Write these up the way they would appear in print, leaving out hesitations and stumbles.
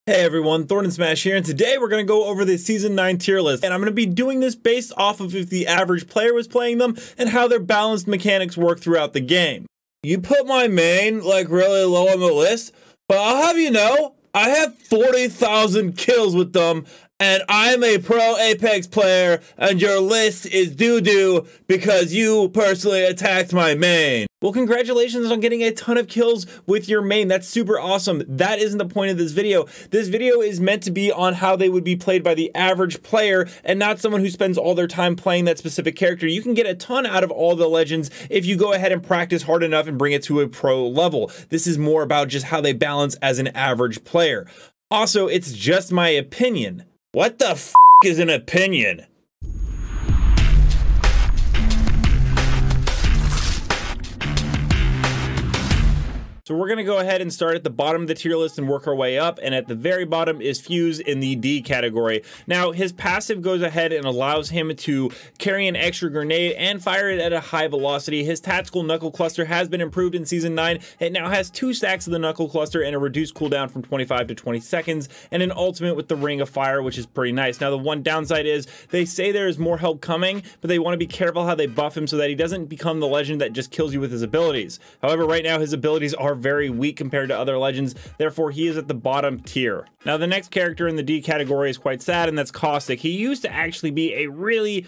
Hey everyone, Thorn and Smash here, and today we're going to go over the Season 9 tier list, and I'm going to be doing this based off of if the average player was playing them and how their balanced mechanics work throughout the game. You put my main like really low on the list, but I'll have you know, I have 40,000 kills with them, and I'm a pro Apex player, and your list is doo-doo because you personally attacked my main. Well, congratulations on getting a ton of kills with your main. That's super awesome. That isn't the point of this video. This video is meant to be on how they would be played by the average player and not someone who spends all their time playing that specific character. You can get a ton out of all the legends if you go ahead and practice hard enough and bring it to a pro level. This is more about just how they balance as an average player. Also, it's just my opinion. What the f is an opinion? So we're going to go ahead and start at the bottom of the tier list and work our way up, and at the very bottom is Fuse in the D category. Now his passive goes ahead and allows him to carry an extra grenade and fire it at a high velocity. His tactical knuckle cluster has been improved in Season 9. It now has 2 stacks of the knuckle cluster and a reduced cooldown from 25 to 20 seconds, and an ultimate with the ring of fire, which is pretty nice. Now the one downside is they say there is more help coming, but they want to be careful how they buff him so that he doesn't become the legend that just kills you with his abilities. However, right now his abilities are very weak compared to other legends, therefore he is at the bottom tier. Now the next character in the D category is quite sad, and that's Caustic. He used to actually be a really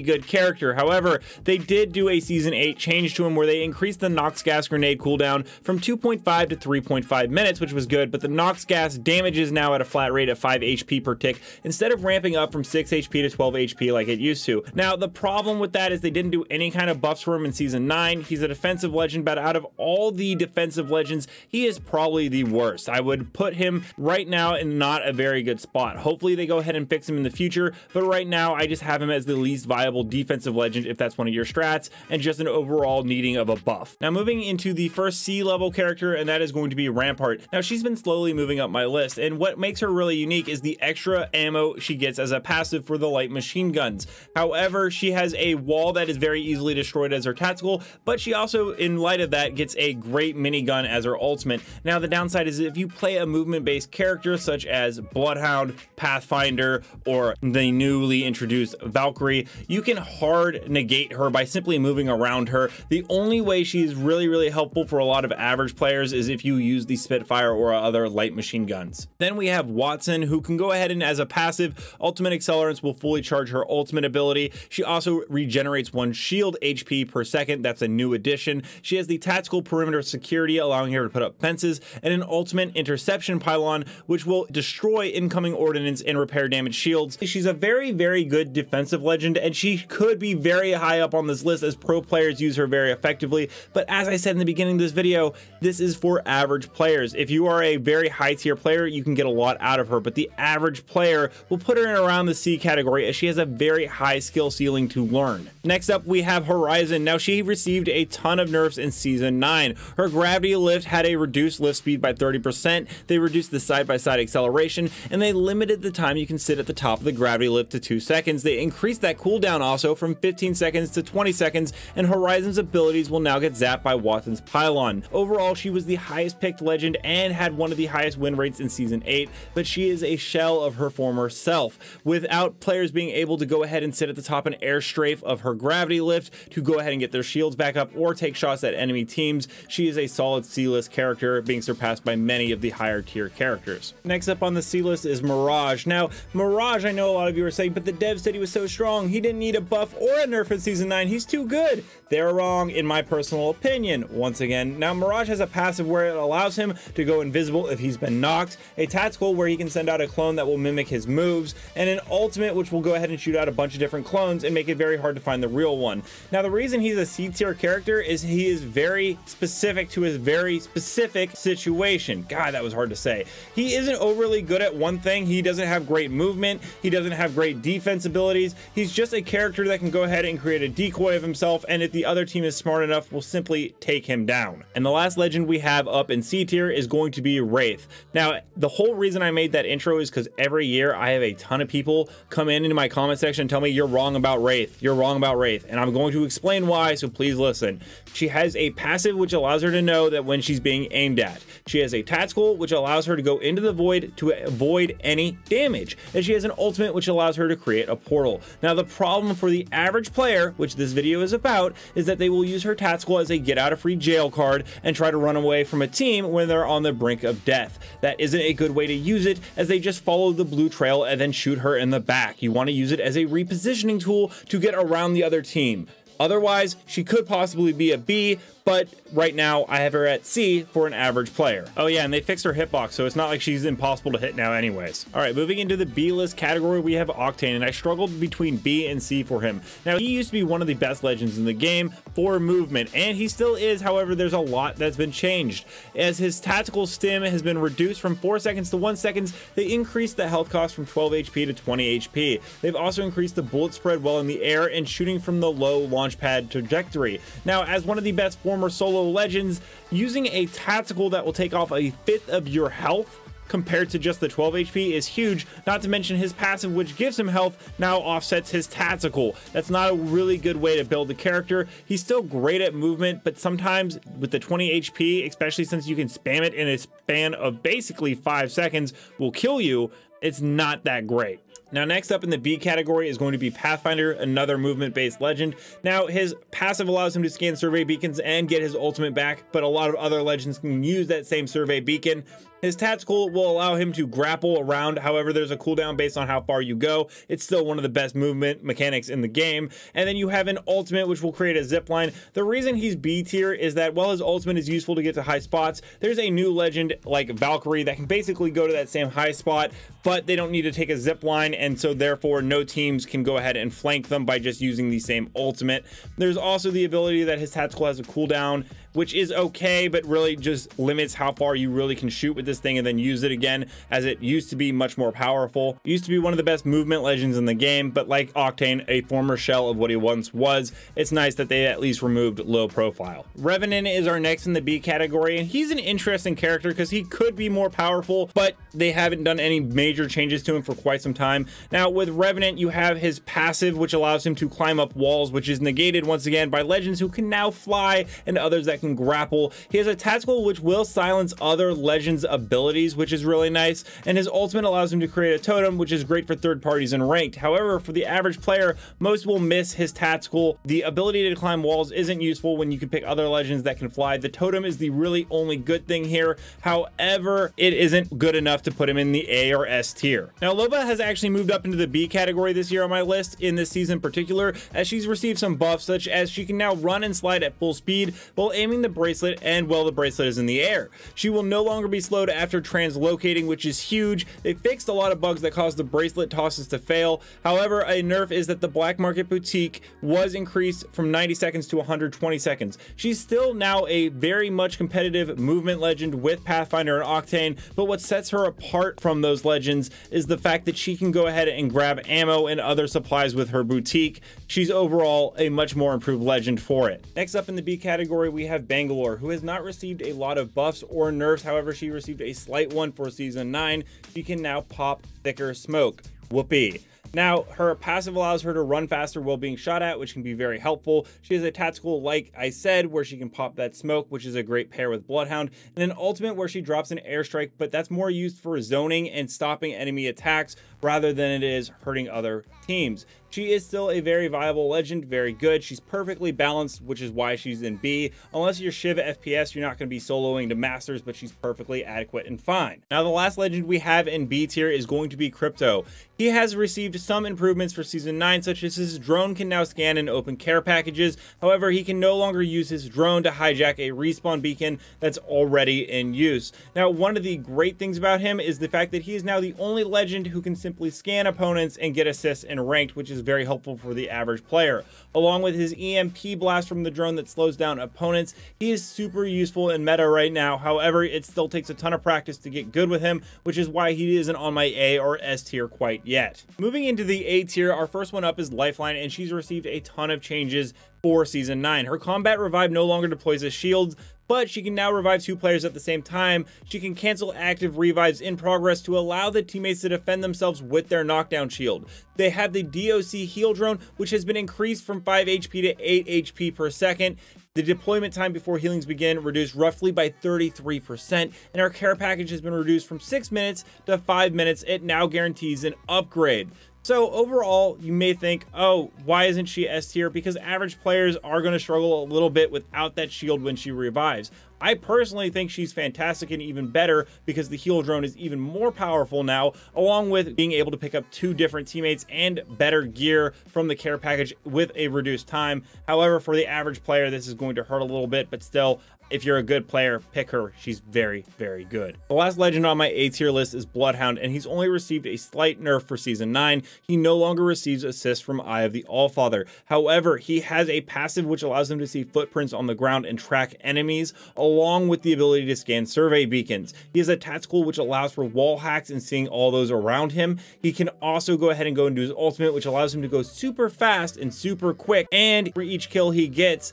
good character. However, they did do a Season 8 change to him where they increased the Nox Gas grenade cooldown from 2.5 to 3.5 minutes, which was good, but the Nox Gas damage is now at a flat rate of 5 HP per tick instead of ramping up from 6 HP to 12 HP like it used to. Now the problem with that is they didn't do any kind of buffs for him in Season 9. He's a defensive legend, but out of all the defensive legends, he is probably the worst. I would put him right now in not a very good spot. Hopefully they go ahead and fix him in the future, but right now I just have him as the least viable defensive legend if that's one of your strats, and just an overall needing of a buff. Now moving into the first C level character, and that is going to be Rampart. Now she's been slowly moving up my list, and what makes her really unique is the extra ammo she gets as a passive for the light machine guns. However, she has a wall that is very easily destroyed as her tactical, but she also, in light of that, gets a great minigun as her ultimate. Now the downside is if you play a movement based character such as Bloodhound, Pathfinder, or the newly introduced Valkyrie, you can hard negate her by simply moving around her. The only way she is really helpful for a lot of average players is if you use the Spitfire or other light machine guns. Then we have Watson, who can go ahead and as a passive, ultimate accelerants will fully charge her ultimate ability. She also regenerates 1 shield HP per second. That's a new addition. She has the tactical perimeter security, allowing her to put up fences, and an ultimate interception pylon, which will destroy incoming ordnance and repair damaged shields. She's a very good defensive legend, and she could be very high up on this list as pro players use her very effectively, but as I said in the beginning of this video, this is for average players. If you are a very high tier player, you can get a lot out of her, but the average player will put her in around the C category as she has a very high skill ceiling to learn. Next up we have Horizon. Now she received a ton of nerfs in Season 9. Her gravity lift had a reduced lift speed by 30%, they reduced the side-by-side acceleration, and they limited the time you can sit at the top of the gravity lift to 2 seconds. They increased that cooldown also from 15 seconds to 20 seconds, and Horizon's abilities will now get zapped by Watson's pylon. Overall, she was the highest picked legend and had one of the highest win rates in Season 8, but she is a shell of her former self. Without players being able to go ahead and sit at the top and air strafe of her gravity lift to go ahead and get their shields back up or take shots at enemy teams, she is a solid C-list character, being surpassed by many of the higher tier characters. Next up on the C list is Mirage. Now, Mirage, I know a lot of you are saying, but the devs said he was so strong, he didn't need a buff or a nerf in Season 9, he's too good. They're wrong in my personal opinion, once again. Now, Mirage has a passive where it allows him to go invisible if he's been knocked, a tactical where he can send out a clone that will mimic his moves, and an ultimate which will go ahead and shoot out a bunch of different clones and make it very hard to find the real one. Now, the reason he's a C tier character is he is very specific to his very specific situation. God, that was hard to say. He isn't overly good at one thing. He doesn't have great movement. He doesn't have great defense abilities. He's just a character that can go ahead and create a decoy of himself, and if the other team is smart enough, will simply take him down. And the last legend we have up in C tier is going to be Wraith. Now, the whole reason I made that intro is because every year I have a ton of people come into my comment section and tell me you're wrong about Wraith. You're wrong about Wraith. And I'm going to explain why, so please listen. She has a passive which allows her to know that when she's being aimed at. She has a tactical, which allows her to go into the void to avoid any damage, and she has an ultimate, which allows her to create a portal. Now, the problem for the average player, which this video is about, is that they will use her tactical as a get out of free jail card and try to run away from a team when they're on the brink of death. That isn't a good way to use it, as they just follow the blue trail and then shoot her in the back. You want to use it as a repositioning tool to get around the other team. Otherwise, she could possibly be a B, but right now I have her at C for an average player. Oh yeah, and they fixed her hitbox, so it's not like she's impossible to hit now anyways. All right, moving into the B list category, we have Octane, and I struggled between B and C for him. Now, he used to be one of the best legends in the game for movement, and he still is. However, there's a lot that's been changed. As his tactical stim has been reduced from 4 seconds to 1 second, they increased the health cost from 12 HP to 20 HP. They've also increased the bullet spread while in the air and shooting from the low launch pad trajectory. Now, as one of the best former solo legends, using a tactical that will take off a fifth of your health compared to just the 12 HP is huge, not to mention his passive, which gives him health, now offsets his tactical. That's not a really good way to build a character. He's still great at movement, but sometimes with the 20 HP, especially since you can spam it in a span of basically 5 seconds, will kill you, it's not that great. Now, next up in the B category is going to be Pathfinder, another movement-based legend. Now, his passive allows him to scan survey beacons and get his ultimate back, but a lot of other legends can use that same survey beacon. His tactical will allow him to grapple around. However, there's a cooldown based on how far you go. It's still one of the best movement mechanics in the game. And then you have an ultimate, which will create a zipline. The reason he's B tier is that while his ultimate is useful to get to high spots, there's a new legend like Valkyrie that can basically go to that same high spot, but they don't need to take a zipline, and so therefore no teams can go ahead and flank them by just using the same ultimate. There's also the ability that his tactical has a cooldown, which is okay, but really just limits how far you really can shoot with this thing and then use it again, as it used to be much more powerful. It used to be one of the best movement legends in the game, but like Octane, a former shell of what he once was, it's nice that they at least removed low profile. Revenant is our next in the B category, and he's an interesting character because he could be more powerful, but they haven't done any major changes to him for quite some time. Now, with Revenant, you have his passive, which allows him to climb up walls, which is negated once again by legends who can now fly and others that can grapple. He has a tactical which will silence other legends' abilities, which is really nice, and his ultimate allows him to create a totem, which is great for third parties and ranked. However, for the average player, most will miss his tactical. The ability to climb walls isn't useful when you can pick other legends that can fly. The totem is the really only good thing here. However, it isn't good enough to put him in the A or S tier. Now, Loba has actually moved up into the B category this year on my list, in this season in particular, as she's received some buffs, such as she can now run and slide at full speed while aiming the bracelet, and while the bracelet is in the air. She will no longer be slowed after translocating, which is huge. They fixed a lot of bugs that caused the bracelet tosses to fail. However, a nerf is that the black market boutique was increased from 90 seconds to 120 seconds. She's still now a very much competitive movement legend with Pathfinder and Octane, but what sets her apart from those legends is the fact that she can go ahead and grab ammo and other supplies with her boutique. She's overall a much more improved legend for it. Next up in the B category, we have Bangalore, who has not received a lot of buffs or nerfs. However, she received a slight one for season 9. She can now pop thicker smoke. Whoopee. Now, her passive allows her to run faster while being shot at, which can be very helpful. She has a tactical, like I said, where she can pop that smoke, which is a great pair with Bloodhound, and an ultimate where she drops an airstrike, but that's more used for zoning and stopping enemy attacks rather than it is hurting other teams. She is still a very viable legend, very good. She's perfectly balanced, which is why she's in B. Unless you're Shiv FPS, you're not going to be soloing to Masters, but she's perfectly adequate and fine. Now, the last legend we have in B tier is going to be Crypto. He has received some improvements for Season 9, such as his drone can now scan and open care packages. However, he can no longer use his drone to hijack a respawn beacon that's already in use. Now, one of the great things about him is the fact that he is now the only legend who can simply scan opponents and get assists in ranked, which is very helpful for the average player. Along with his EMP blast from the drone that slows down opponents, he is super useful in meta right now. However, it still takes a ton of practice to get good with him, which is why he isn't on my A or S tier quite yet. Moving into the A tier, our first one up is Lifeline, and she's received a ton of changes for Season 9. Her combat revive no longer deploys as shields, but she can now revive 2 players at the same time. She can cancel active revives in progress to allow the teammates to defend themselves with their knockdown shield. They have the DOC heal drone, which has been increased from 5 HP to 8 HP per second. The deployment time before healings begin reduced roughly by 33%, and our care package has been reduced from 6 minutes to 5 minutes. It now guarantees an upgrade. So overall, you may think, oh, why isn't she S tier? Because average players are going to struggle a little bit without that shield when she revives. I personally think she's fantastic and even better because the heal drone is even more powerful now, along with being able to pick up 2 different teammates and better gear from the care package with a reduced time. However, for the average player, this is going to hurt a little bit, but still, if you're a good player, pick her. She's very, very good. The last legend on my A tier list is Bloodhound, and he's only received a slight nerf for Season 9. He no longer receives assists from Eye of the Allfather. However, he has a passive which allows him to see footprints on the ground and track enemies, along with the ability to scan survey beacons. He has a tactical which allows for wall hacks and seeing all those around him. He can also go ahead and go and do his ultimate, which allows him to go super fast and super quick, and for each kill he gets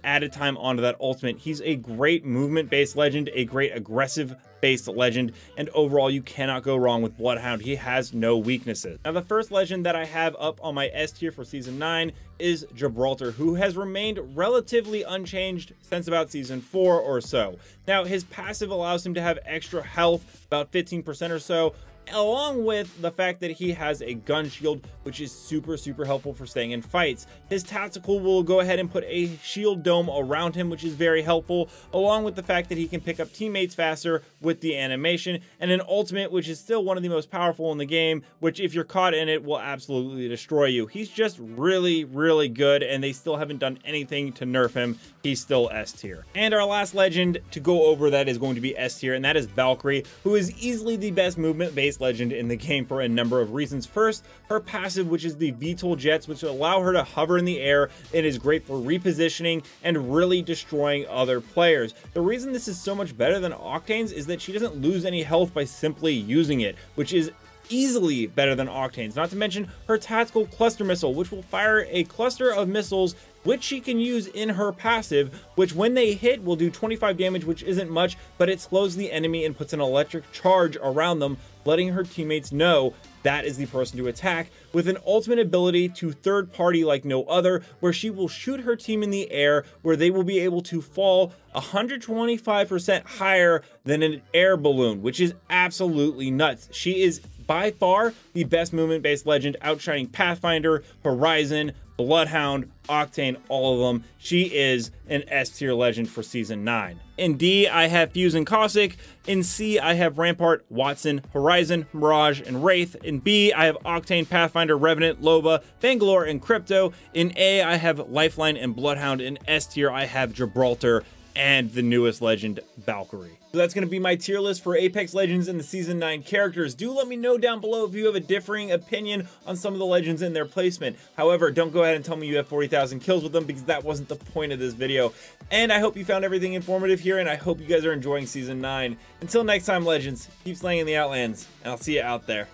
added time onto that ultimate. He's a great movement-based legend, a great aggressive-based legend, and overall you cannot go wrong with Bloodhound. He has no weaknesses. Now, the first legend that I have up on my S tier for Season 9 is Gibraltar, who has remained relatively unchanged since about Season 4 or so. Now, his passive allows him to have extra health, about 15% or so, along with the fact that he has a gun shield, which is super helpful for staying in fights. His tactical will go ahead and put a shield dome around him, which is very helpful, along with the fact that he can pick up teammates faster with the animation, and an ultimate, which is still one of the most powerful in the game, which if you're caught in it will absolutely destroy you. He's just really good, and they still haven't done anything to nerf him. He's still S tier. And our last legend to go over that is going to be S tier, and that is Valkyrie, who is easily the best movement-based legend in the game for a number of reasons. First, her passive, which is the VTOL jets, which allow her to hover in the air. It is great for repositioning and really destroying other players. The reason this is so much better than Octane's is that she doesn't lose any health by simply using it, which is easily better than Octane's. Not to mention her tactical cluster missile, which will fire a cluster of missiles which she can use in her passive, which when they hit will do 25 damage, which isn't much, but it slows the enemy and puts an electric charge around them, letting her teammates know that is the person to attack, with an ultimate ability to third party like no other, where she will shoot her team in the air, where they will be able to fall 125% higher than an air balloon, which is absolutely nuts. She is by far the best movement-based legend, outshining Pathfinder, Horizon, Bloodhound, Octane, all of them. She is an S tier legend for Season 9. In D, I have Fuse and Caustic. In C, I have Rampart, Watson, Horizon, Mirage, and Wraith. In B, I have Octane, Pathfinder, Revenant, Loba, Bangalore, and Crypto. In A, I have Lifeline and Bloodhound. In S tier, I have Gibraltar and the newest legend, Valkyrie. So that's going to be my tier list for Apex Legends and the Season 9 characters. Do let me know down below if you have a differing opinion on some of the legends in their placement. However, don't go ahead and tell me you have 40,000 kills with them, because that wasn't the point of this video. And I hope you found everything informative here, and I hope you guys are enjoying Season 9. Until next time, Legends, keep slaying in the Outlands, and I'll see you out there.